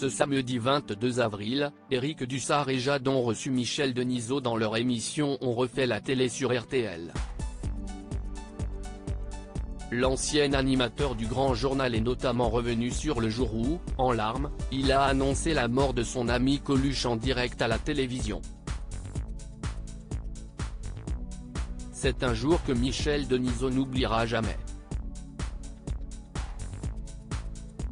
Ce samedi 22 avril, Éric Dussart et Jade ont reçu Michel Denisot dans leur émission On refait la télé sur RTL. L'ancien animateur du Grand Journal est notamment revenu sur le jour où, en larmes, il a annoncé la mort de son ami Coluche en direct à la télévision. C'est un jour que Michel Denisot n'oubliera jamais.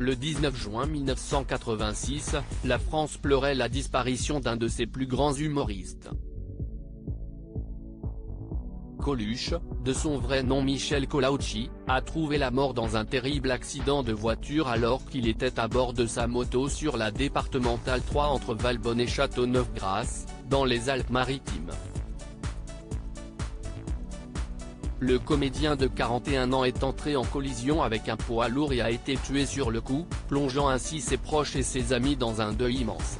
Le 19 juin 1986, la France pleurait la disparition d'un de ses plus grands humoristes. Coluche, de son vrai nom Michel Collaucci, a trouvé la mort dans un terrible accident de voiture alors qu'il était à bord de sa moto sur la départementale 3 entre Valbonne et Châteauneuf-Grasse, dans les Alpes-Maritimes. Le comédien de 41 ans est entré en collision avec un poids lourd et a été tué sur le coup, plongeant ainsi ses proches et ses amis dans un deuil immense.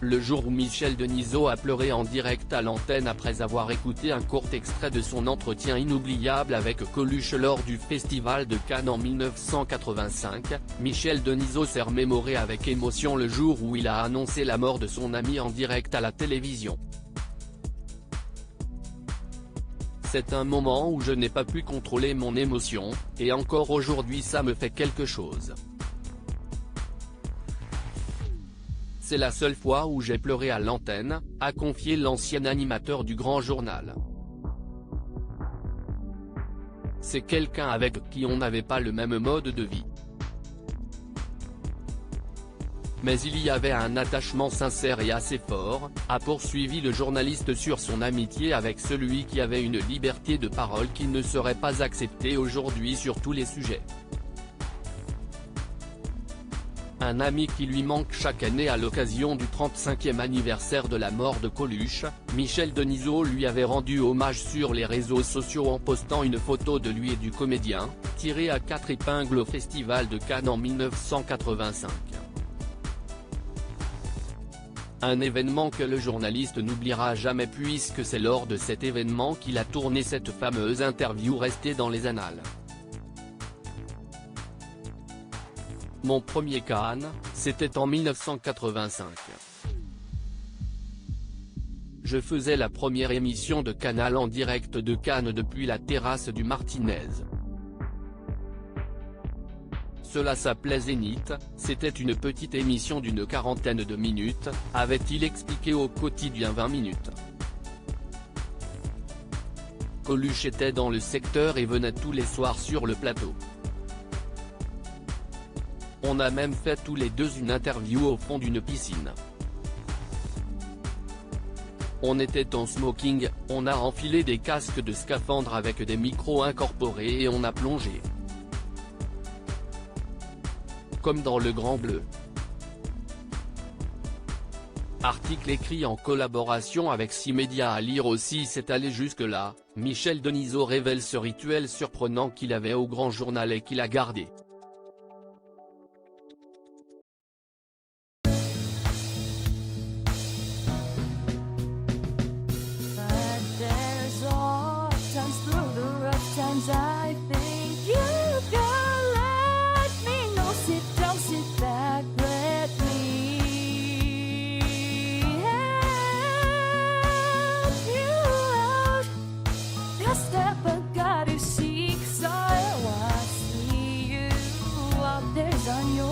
Le jour où Michel Denisot a pleuré en direct à l'antenne après avoir écouté un court extrait de son entretien inoubliable avec Coluche lors du Festival de Cannes en 1985, Michel Denisot s'est remémoré avec émotion le jour où il a annoncé la mort de son ami en direct à la télévision. C'est un moment où je n'ai pas pu contrôler mon émotion, et encore aujourd'hui ça me fait quelque chose. C'est la seule fois où j'ai pleuré à l'antenne, a confié l'ancien animateur du Grand Journal. C'est quelqu'un avec qui on n'avait pas le même mode de vie. Mais il y avait un attachement sincère et assez fort, a poursuivi le journaliste sur son amitié avec celui qui avait une liberté de parole qui ne serait pas acceptée aujourd'hui sur tous les sujets. Un ami qui lui manque chaque année à l'occasion du 35e anniversaire de la mort de Coluche, Michel Denisot lui avait rendu hommage sur les réseaux sociaux en postant une photo de lui et du comédien, tirée à 4 épingles au Festival de Cannes en 1985. Un événement que le journaliste n'oubliera jamais puisque c'est lors de cet événement qu'il a tourné cette fameuse interview restée dans les annales. Mon premier Cannes, c'était en 1985. Je faisais la première émission de Canal en direct de Cannes depuis la terrasse du Martinez. Cela s'appelait Zénith, c'était une petite émission d'une quarantaine de minutes, avait-il expliqué au quotidien 20 minutes. Coluche était dans le secteur et venait tous les soirs sur le plateau. On a même fait tous les deux une interview au fond d'une piscine. On était en smoking, on a enfilé des casques de scaphandre avec des micros incorporés et on a plongé. Comme dans le Grand Bleu. Article écrit en collaboration avec 6 médias à lire aussi. C'est allé jusque-là, Michel Denisot révèle ce rituel surprenant qu'il avait au Grand Journal et qu'il a gardé. On your